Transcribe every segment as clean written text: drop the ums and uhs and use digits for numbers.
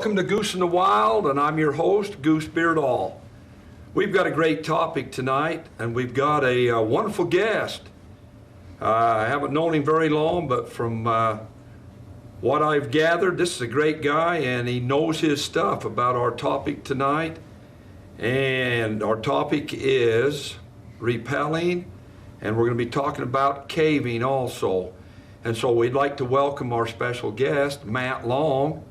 Welcome to Goose in the Wild, and I'm your host, Goose Beardall. We've got a great topic tonight, and we've got a wonderful guest. I haven't known him very long, but from what I've gathered, this is a great guy, and he knows his stuff about our topic tonight. And our topic is repelling, and we're going to be talking about caving also. And so we'd like to welcome our special guest, Matt Long.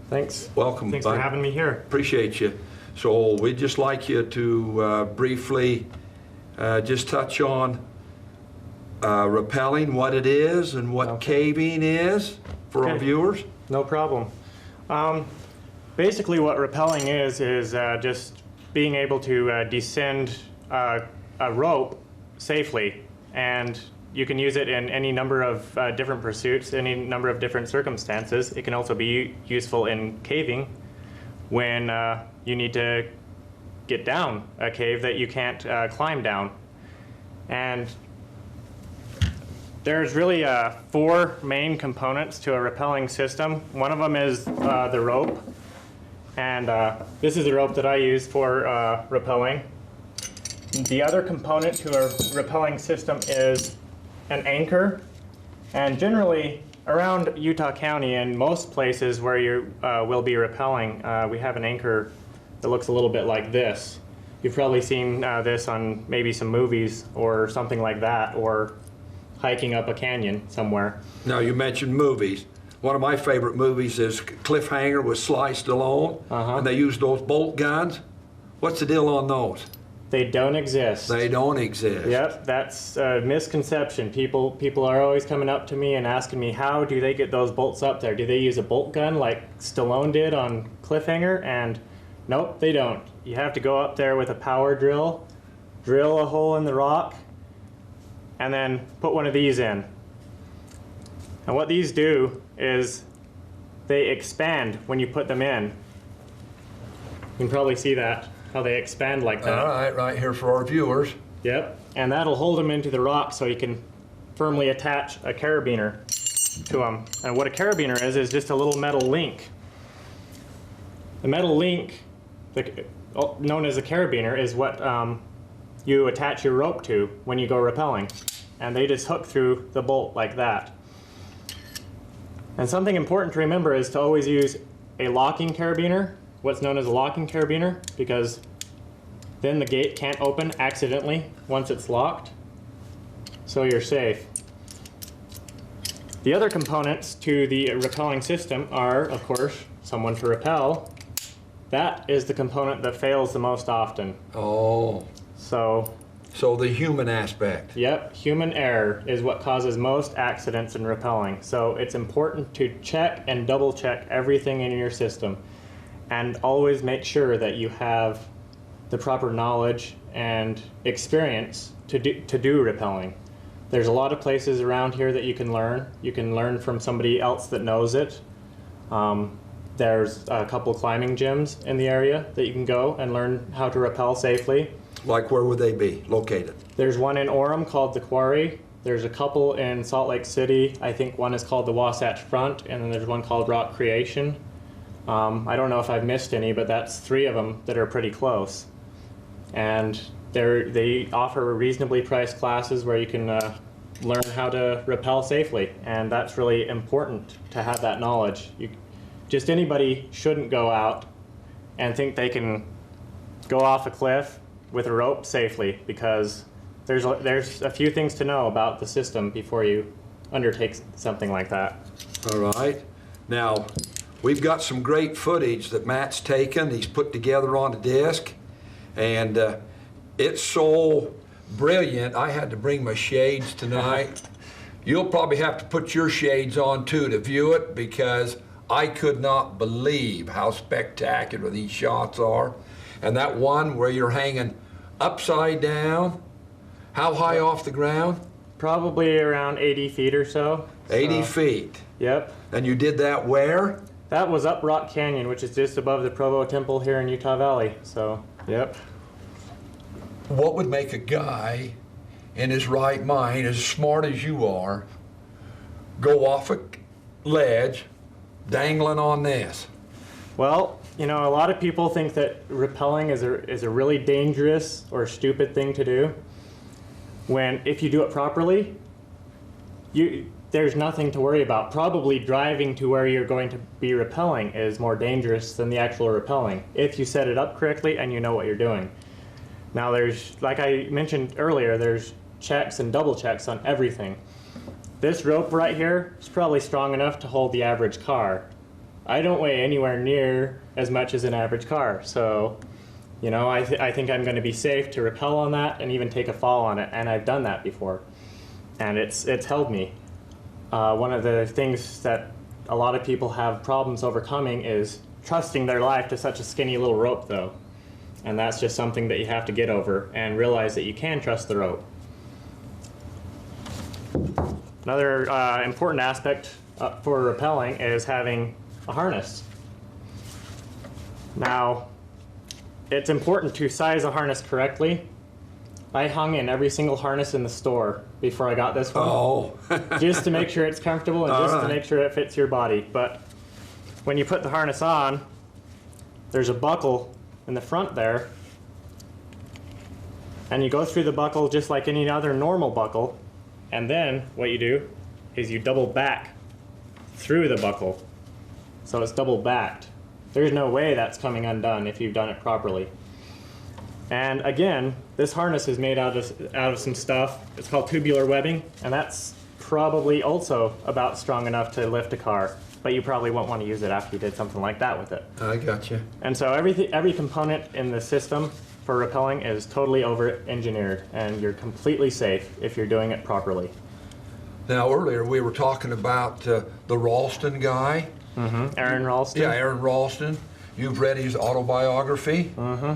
Thanks. Welcome. Thanks for having me here. Appreciate you. So we'd just like you to briefly just touch on rappelling, what it is and what caving is for our viewers. No problem. Basically what rappelling is just being able to descend a rope safely, and you can use it in any number of different pursuits, any number of different circumstances. It can also be useful in caving when you need to get down a cave that you can't climb down. And there's really 4 main components to a rappelling system. One of them is the rope, and this is the rope that I use for rappelling. The other component to a rappelling system is an anchor, and generally around Utah County and most places where you will be rappelling, we have an anchor that looks a little bit like this. You've probably seen this on maybe some movies or something like that, or hiking up a canyon somewhere. Now, you mentioned movies. One of my favorite movies is Cliffhanger with Sly Stallone, and they use those bolt guns. What's the deal on those? They don't exist. They don't exist. Yep, that's a misconception. People are always coming up to me and asking me, how do they get those bolts up there? Do they use a bolt gun like Stallone did on Cliffhanger? And nope, they don't. You have to go up there with a power drill, drill a hole in the rock, and then put one of these in. And what these do is they expand when you put them in. You can probably see that, how they expand like that. All right, right here for our viewers. Yep, and that'll hold them into the rock so you can firmly attach a carabiner to them. And what a carabiner is just a little metal link. The metal link, known as a carabiner, is what you attach your rope to when you go rappelling. And they just hook through the bolt like that. And something important to remember is to always use a locking carabiner, what's known as a locking carabiner, because then the gate can't open accidentally once it's locked, so you're safe. The other components to the rappelling system are, of course, someone to rappel. That is the component that fails the most often. Oh. So the human aspect. Yep, human error is what causes most accidents in rappelling. So it's important to check and double check everything in your system, and always make sure that you have the proper knowledge and experience to do rappelling. There's a lot of places around here that you can learn. You can learn from somebody else that knows it. There's a couple climbing gyms in the area that you can go and learn how to rappel safely. Like, where would they be located? There's one in Orem called the Quarry. There's a couple in Salt Lake City. I think one is called the Wasatch Front, and then there's one called Rock Creation. I don't know if I've missed any, but that's 3 of them that are pretty close. And they offer reasonably priced classes where you can learn how to rappel safely, and that's really important to have that knowledge. Just anybody shouldn't go out and think they can go off a cliff with a rope safely, because there's a few things to know about the system before you undertake something like that. All right. Now, we've got some great footage that Matt's taken. He's put together on a disc, and it's so brilliant. I had to bring my shades tonight. You'll probably have to put your shades on too to view it, because I could not believe how spectacular these shots are. And that one where you're hanging upside down, how high off the ground? Probably around 80 feet or so. 80 feet. Yep. And you did that where? That was up Rock Canyon, which is just above the Provo Temple here in Utah Valley. So, yep. What would make a guy in his right mind, as smart as you are, go off a ledge dangling on this? Well, you know, a lot of people think that rappelling is a really dangerous or stupid thing to do. When if you do it properly, there's nothing to worry about. Probably driving to where you're going to be rappelling is more dangerous than the actual rappelling if you set it up correctly and you know what you're doing. Now there's, like I mentioned earlier, there's checks and double checks on everything. This rope right here is probably strong enough to hold the average car. I don't weigh anywhere near as much as an average car, so you know, I think I'm going to be safe to rappel on that and even take a fall on it, and I've done that before, and it's held me. One of the things that a lot of people have problems overcoming is trusting their life to such a skinny little rope, though, and that's just something that you have to get over and realize that you can trust the rope. Another important aspect for rappelling is having a harness. Now, it's important to size a harness correctly. I hung in every single harness in the store before I got this one. Oh. Just to make sure it's comfortable and just to make sure it fits your body. But when you put the harness on, there's a buckle in the front there. And you go through the buckle just like any other normal buckle. And then what you do is you double back through the buckle. So it's double backed. There's no way that's coming undone if you've done it properly. And again, this harness is made out of some stuff. It's called tubular webbing, and that's probably also about strong enough to lift a car, but you probably won't want to use it after you did something like that with it. I got you. And so every component in the system for rappelling is totally over-engineered, and you're completely safe if you're doing it properly. Now, earlier we were talking about the Ralston guy. Mm-hmm. Aaron Ralston. Yeah, Aaron Ralston. You've read his autobiography. Mm-hmm.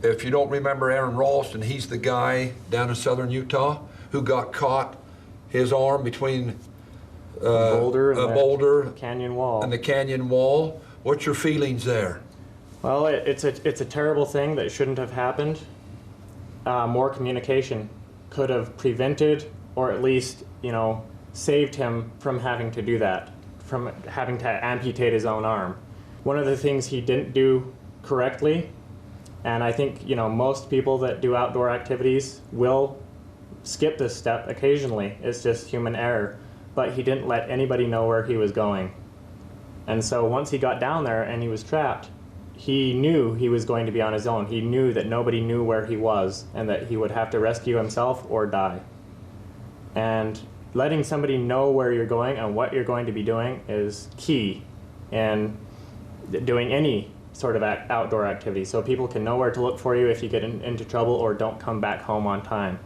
If you don't remember Aaron Ralston, he's the guy down in southern Utah who got caught, his arm between a boulder and canyon wall. And the canyon wall. What's your feelings there? Well, it's a terrible thing that shouldn't have happened. More communication could have prevented, or at least, you know, saved him from having to do that, from having to amputate his own arm. One of the things he didn't do correctly, and I think, you know, most people that do outdoor activities will skip this step occasionally. It's just human error. But he didn't let anybody know where he was going. And so once he got down there and he was trapped, he knew he was going to be on his own. He knew that nobody knew where he was and that he would have to rescue himself or die. And letting somebody know where you're going and what you're going to be doing is key in doing any sort of outdoor activity, so people can know where to look for you if you get into trouble or don't come back home on time.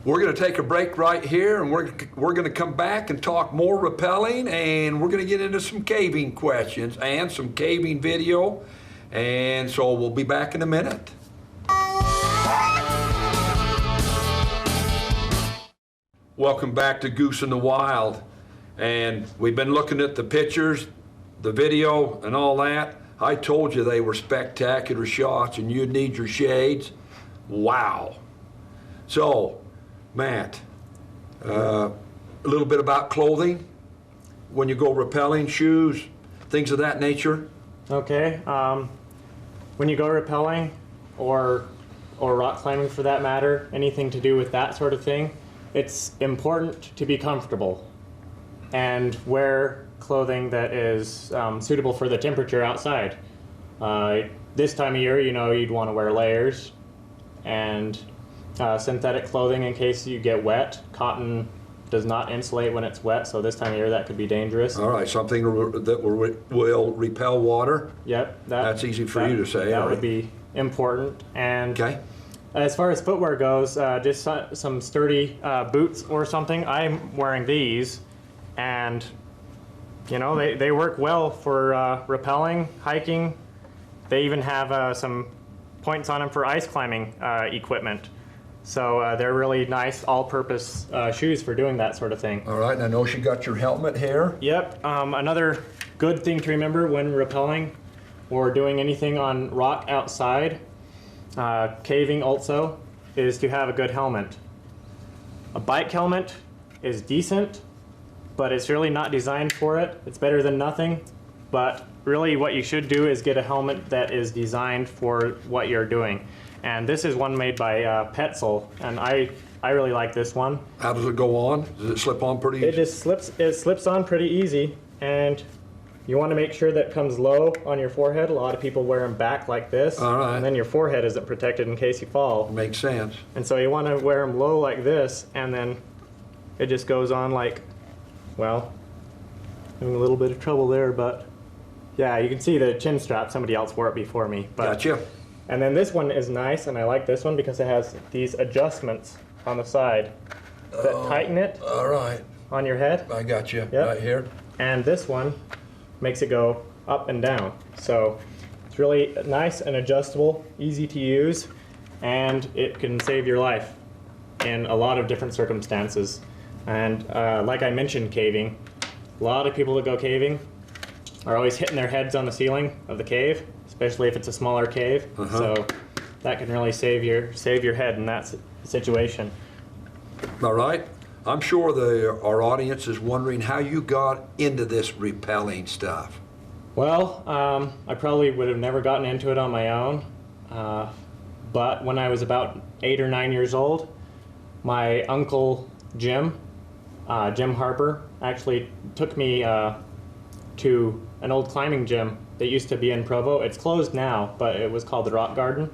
We're going to take a break right here, and we're going to come back and talk more rappelling, and we're going to get into some caving questions and some caving video, and so we'll be back in a minute. Welcome back to Goose in the Wild, and we've been looking at the pictures, the video, and all that. I told you they were spectacular shots and you'd need your shades. Wow. So, Matt, a little bit about clothing. When you go rappelling, shoes, things of that nature. Okay. When you go rappelling or rock climbing for that matter, anything to do with that sort of thing, it's important to be comfortable and wear clothing that is suitable for the temperature outside. This time of year, you know, you'd want to wear layers and synthetic clothing in case you get wet. Cotton does not insulate when it's wet, so this time of year that could be dangerous. All right, something that will repel water. Yep. That's easy for you to say. That would be important. And okay. As far as footwear goes, just some sturdy boots or something. I'm wearing these, and you know, they work well for rappelling, hiking. They even have some points on them for ice climbing equipment. So they're really nice all-purpose shoes for doing that sort of thing. All right, and I know you got your helmet here. Yep. Another good thing to remember when rappelling or doing anything on rock outside, caving also, is to have a good helmet. A bike helmet is decent, but it's really not designed for it. It's better than nothing. But really what you should do is get a helmet that is designed for what you're doing. And this is one made by Petzl, and I really like this one. How does it go on? Does it slip on pretty easy? It slips on pretty easy, and you want to make sure that it comes low on your forehead. A lot of people wear them back like this, All right. and then your forehead isn't protected in case you fall. Makes sense. And so you want to wear them low like this, and then it just goes on like, well, having a little bit of trouble there, but yeah, you can see the chin strap. Somebody else wore it before me. But, Gotcha. and then this one is nice, and I like this one because it has these adjustments on the side that tighten it All right. on your head. I got you Yep. right here. And this one makes it go up and down. So it's really nice and adjustable, easy to use, and it can save your life in a lot of different circumstances. And like I mentioned, caving, a lot of people that go caving are always hitting their heads on the ceiling of the cave, especially if it's a smaller cave. So that can really save your head in that situation. All right. I'm sure our audience is wondering how you got into this rappelling stuff. Well, I probably would have never gotten into it on my own, but when I was about 8 or 9 years old, my uncle Jim Harper, actually took me to an old climbing gym that used to be in Provo. It's closed now, but it was called the Rock Garden.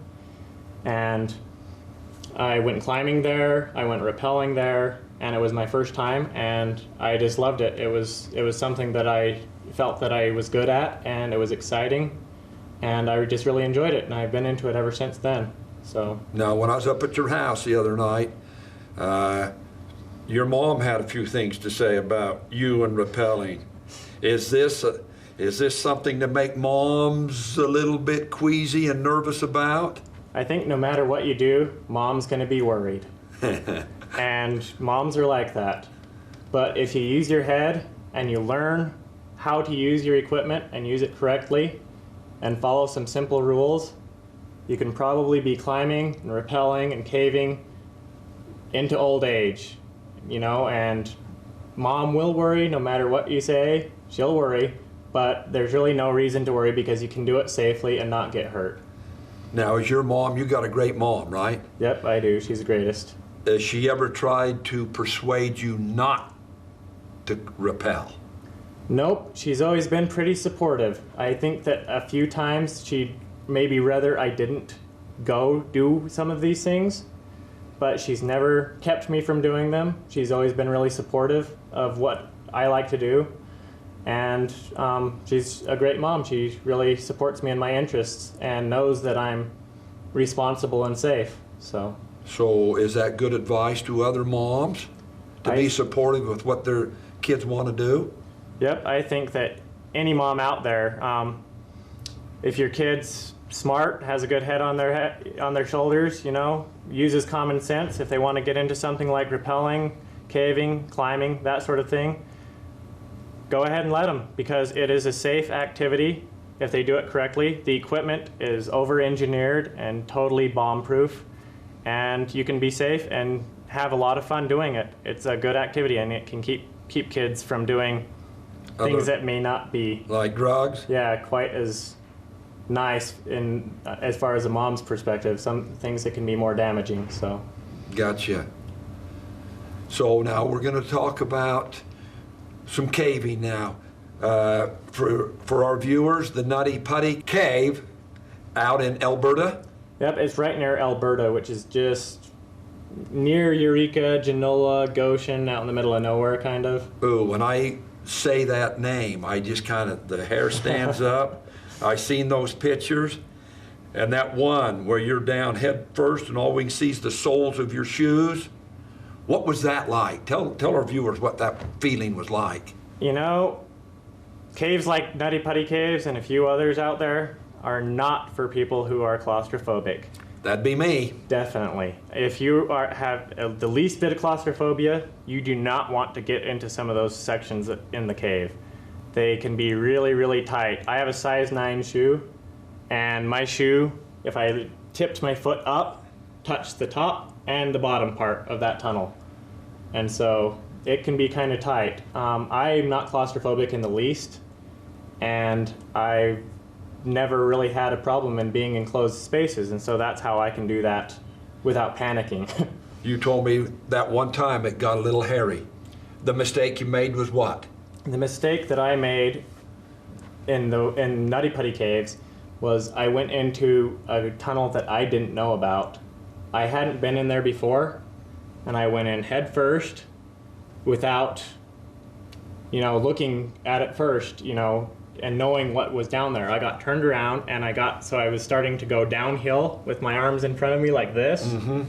And I went climbing there, I went rappelling there, and it was my first time, and I just loved it. It was something that I felt that I was good at, and it was exciting, and I just really enjoyed it, and I've been into it ever since then. So Now, when I was up at your house the other night, your mom had a few things to say about you and rappelling. Is this something to make moms a little bit queasy and nervous about? I think no matter what you do, mom's gonna be worried. And moms are like that. But if you use your head and you learn how to use your equipment and use it correctly and follow some simple rules, you can probably be climbing and rappelling and caving into old age, you know, and mom will worry no matter what you say, she'll worry, but there's really no reason to worry because you can do it safely and not get hurt. Now, as your mom, you got a great mom, right? Yep, I do. She's the greatest. Has she ever tried to persuade you not to rappel? Nope, she's always been pretty supportive. I think that a few times she'd maybe rather I didn't go do some of these things, but she's never kept me from doing them. She's always been really supportive of what I like to do, and she's a great mom. She really supports me in my interests and knows that I'm responsible and safe. So is that good advice to other moms to be supportive with what their kids want to do? Yep, I think that any mom out there, if your kid's smart, has a good head on their shoulders, you know, uses common sense, if they want to get into something like rappelling, caving, climbing, that sort of thing, go ahead and let them, because it is a safe activity if they do it correctly. The equipment is over-engineered and totally bomb-proof, and you can be safe and have a lot of fun doing it. It's a good activity, and it can keep kids from doing things that may not be, like drugs? Yeah, quite as nice in as far as a mom's perspective. Some things that can be more damaging. So Gotcha. So now we're going to talk about some caving now. For our viewers, the Nutty Putty Cave out in Alberta. Yep, it's right near Alberta, which is just near Eureka, Genola, Goshen, out in the middle of nowhere, kind of. Ooh, when I say that name, I just the hair stands up. I seen those pictures, and that one where you're down head first and all we can see is the soles of your shoes. What was that like? Tell our viewers what that feeling was like. You know, caves like Nutty Putty Caves and a few others out there are not for people who are claustrophobic. That'd be me. Definitely. If you have the least bit of claustrophobia, you do not want to get into some of those sections in the cave. They can be really, really tight. I have a size 9 shoe, and my shoe, if I tipped my foot up, touched the top and the bottom part of that tunnel. And so it can be kind of tight. I'm not claustrophobic in the least, and I never really had a problem in being in closed spaces, and so that's how I can do that without panicking. You told me that one time it got a little hairy. The mistake you made was what? The mistake that I made in Nutty Putty Caves was I went into a tunnel that I didn't know about. I hadn't been in there before, and I went in head first without, looking at it first, and knowing what was down there. I got turned around, and I was starting to go downhill with my arms in front of me like this. Mm-hmm.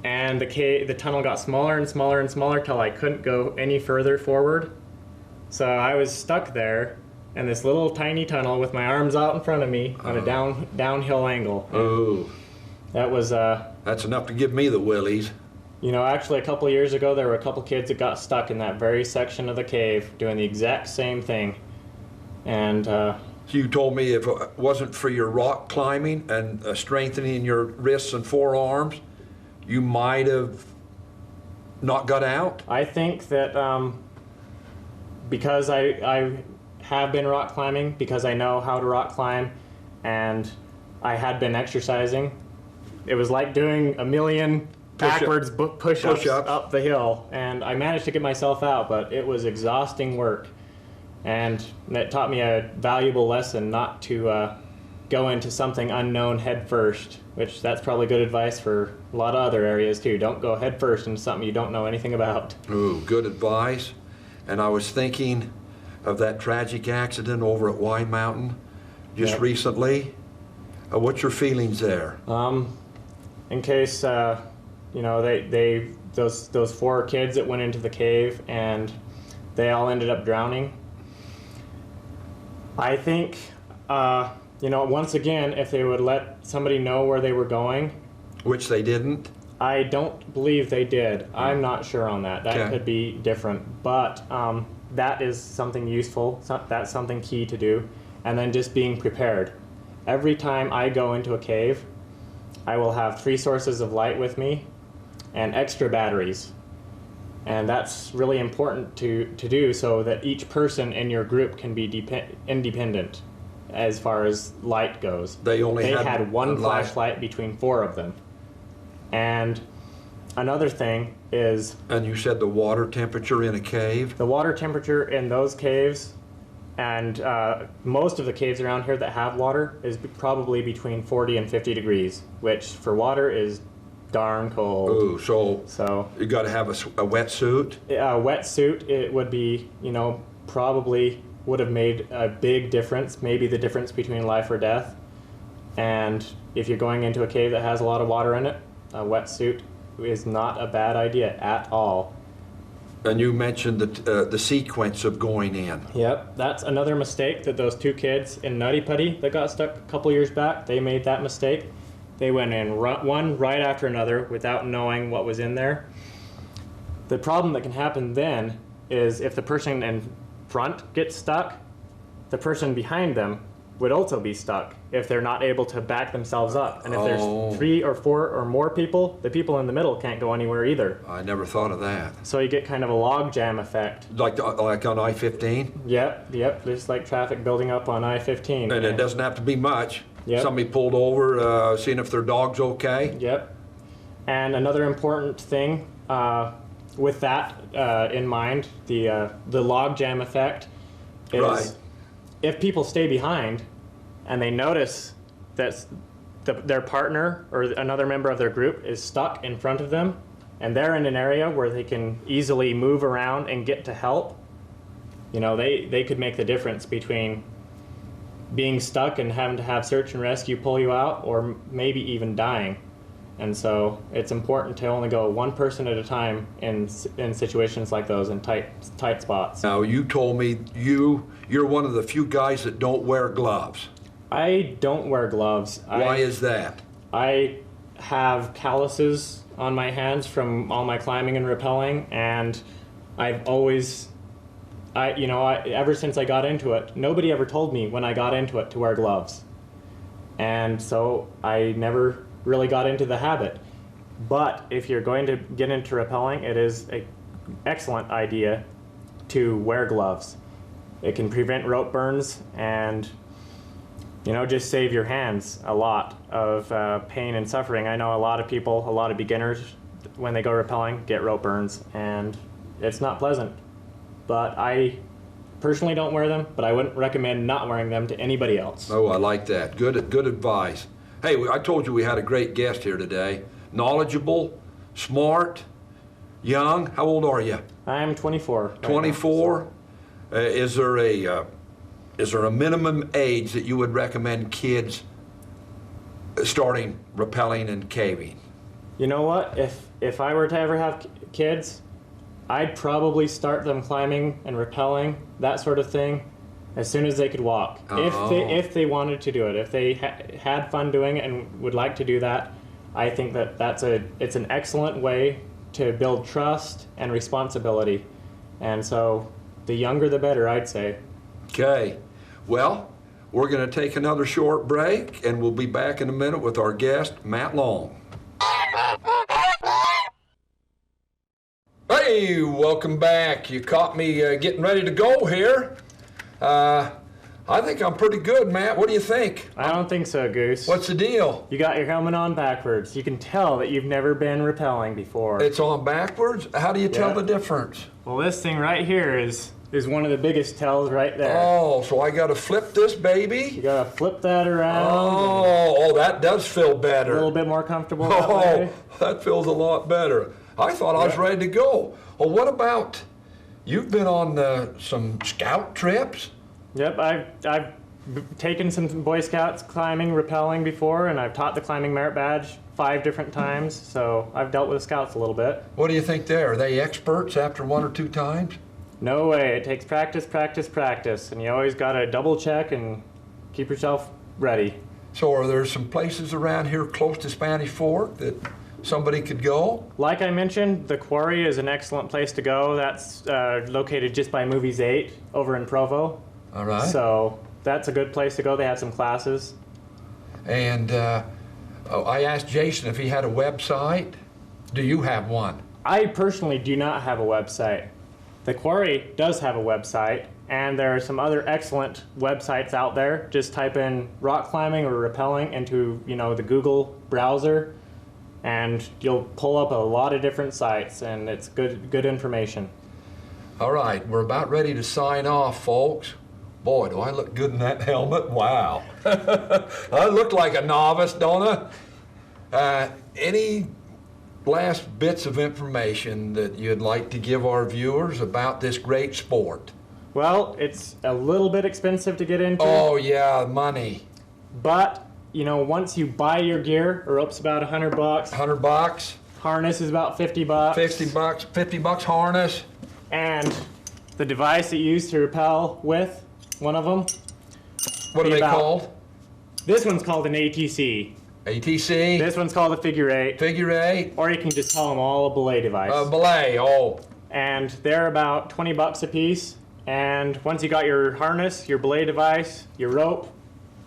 And the tunnel got smaller and smaller and smaller till I couldn't go any further forward. So I was stuck there in this little tiny tunnel with my arms out in front of me on a downhill angle. Oh. That was That's enough to give me the willies. Actually a couple of years ago there were a couple kids that got stuck in that very section of the cave doing the exact same thing. And You told me if it wasn't for your rock climbing and strengthening your wrists and forearms, you might have not got out? I think that because I have been rock climbing, because I know how to rock climb, and I had been exercising, it was like doing a million backwards push-ups up the hill, and I managed to get myself out, but it was exhausting work, and it taught me a valuable lesson not to go into something unknown head first, which that's probably good advice for a lot of other areas too. Don't go head first into something you don't know anything about. Ooh, good advice. And I was thinking of that tragic accident over at Y Mountain just recently. What's your feelings there? In case those 4 kids that went into the cave and they all ended up drowning. I think once again, if they would let somebody know where they were going. Which they didn't? I don't believe they did. I'm not sure on that. That could be different. But that is something useful. That's something key to do. And then just being prepared. Every time I go into a cave, I will have 3 sources of light with me and extra batteries. And that's really important to do so that each person in your group can be independent. As far as light goes, they had one flashlight between 4 of them. And another thing is... And you said the water temperature in a cave? The water temperature in those caves, and most of the caves around here that have water, is probably between 40 and 50 degrees, which for water is darn cold. Ooh, so you got to have a wetsuit? A wetsuit, it would be, probably... would have made a big difference, maybe the difference between life or death. And if you're going into a cave that has a lot of water in it, a wetsuit is not a bad idea at all. And you mentioned the sequence of going in. Yep, that's another mistake that those 2 kids in Nutty Putty that got stuck a couple years back, they made that mistake. They went in one right after another without knowing what was in there. The problem that can happen then is if the person in front gets stuck, the person behind them would also be stuck if they're not able to back themselves up. And if there's 3 or 4 or more people, the people in the middle can't go anywhere either. I never thought of that. So you get kind of a log jam effect. Like on I-15? Yep, just like traffic building up on I-15. And it doesn't have to be much. Yep. Somebody pulled over, seeing if their dog's okay. Yep. And another important thing with that in mind, the log jam effect is if people stay behind and they notice that their partner or another member of their group is stuck in front of them and they're in an area where they can easily move around and get to help, they could make the difference between being stuck and having to have search and rescue pull you out, or maybe even dying. And so it's important to only go one person at a time in situations like those, in tight spots. Now, you told me you're one of the few guys that don't wear gloves. I don't wear gloves. Why is that? I have calluses on my hands from all my climbing and rappelling, and I've always, ever since I got into it, nobody ever told me when I got into it to wear gloves. And so I never really got into the habit. But if you're going to get into rappelling, it is an excellent idea to wear gloves. It can prevent rope burns and, you know, just save your hands a lot of pain and suffering. I know a lot of people, a lot of beginners, when they go rappelling, get rope burns, and it's not pleasant. But I personally don't wear them, but I wouldn't recommend not wearing them to anybody else. Oh, I like that. Good advice. Hey, I told you we had a great guest here today. Knowledgeable, smart, young. How old are you? I'm 24. 24. Is there a minimum age that you would recommend kids starting rappelling and caving? You know what? If I were to ever have kids, I'd probably start them climbing and rappelling, that sort of thing, as soon as they could walk. If they wanted to do it, if they had fun doing it and would like to do that, I think that it's an excellent way to build trust and responsibility. And so the younger the better, I'd say. Okay. Well, we're going to take another short break, and we'll be back in a minute with our guest, Matt Long. Hey, welcome back. You caught me getting ready to go here. I think I'm pretty good, Matt. What do you think? I don't think so, Goose. What's the deal? You got your helmet on backwards. You can tell that you've never been rappelling before. It's on backwards? How do you tell the difference? Well, this thing right here is one of the biggest tells right there. Oh, so I got to flip this baby? You got to flip that around. Oh, that does feel better. A little bit more comfortable that way. That feels a lot better. I thought I was ready to go. Well, what about, you've been on some scout trips? Yep, I've taken some Boy Scouts climbing, rappelling before, and I've taught the climbing merit badge 5 different times, so I've dealt with the Scouts a little bit. What do you think there? Are they experts after 1 or 2 times? No way. It takes practice, practice, practice, and you always got to double check and keep yourself ready. So are there some places around here close to Spanish Fork that somebody could go? Like I mentioned, the Quarry is an excellent place to go. That's located just by Movies 8 over in Provo. All right. So that's a good place to go. They have some classes. And I asked Jason if he had a website. Do you have one? I personally do not have a website. The Quarry does have a website, and there are some other excellent websites out there. Just type in rock climbing or rappelling into, you know, the Google browser, and you'll pull up a lot of different sites, and it's good information. All right, we're about ready to sign off, folks. Boy, do I look good in that helmet. Wow. I look like a novice, don't I? Any last bits of information that you'd like to give our viewers about this great sport? Well, it's a little bit expensive to get into. Oh, yeah, money. But, you know, once you buy your gear, a rope's about $100. $100? Harness is about $50. $50, $50 harness. And the device that you use to rappel with, one of them. What are they called? This one's called an ATC. ATC? This one's called a figure 8. Figure 8? Or you can just call them all a belay device. A belay, oh. And they're about $20 a piece. And once you got your harness, your belay device, your rope,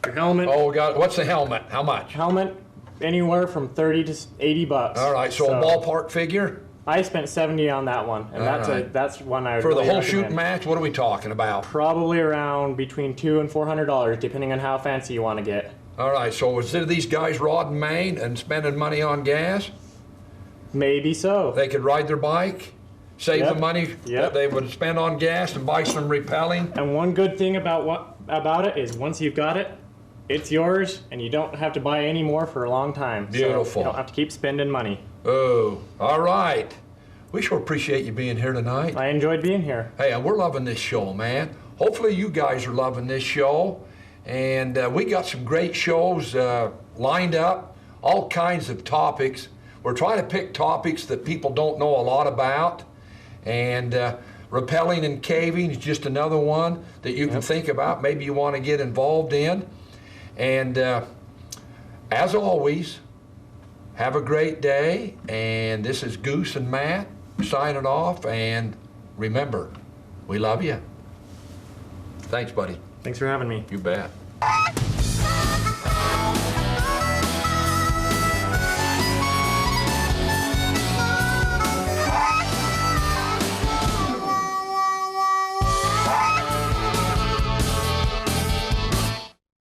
your helmet. Oh, God, what's the helmet? How much? Helmet, anywhere from $30 to $80. All right, so a ballpark figure? I spent $70 on that one, and that's one I would For the really whole recommend. shooting match, what are we talking about? Probably around between $200 and $400, depending on how fancy you want to get. All right, so instead of these guys rodding Maine and spending money on gas, maybe so. they could ride their bike, save the money that they would spend on gas, and buy some rappelling. And one good thing about it is once you've got it, it's yours, and you don't have to buy any more for a long time. Beautiful. So you don't have to keep spending money. Oh, all right. We sure appreciate you being here tonight. I enjoyed being here. Hey, and we're loving this show, man. Hopefully you guys are loving this show. And we got some great shows lined up, all kinds of topics. We're trying to pick topics that people don't know a lot about. And rappelling and caving is just another one that you can think about, maybe you want to get involved in. And as always, have a great day. And this is Goose and Matt signing off. And remember, we love you. Thanks, buddy. Thanks for having me. You bet.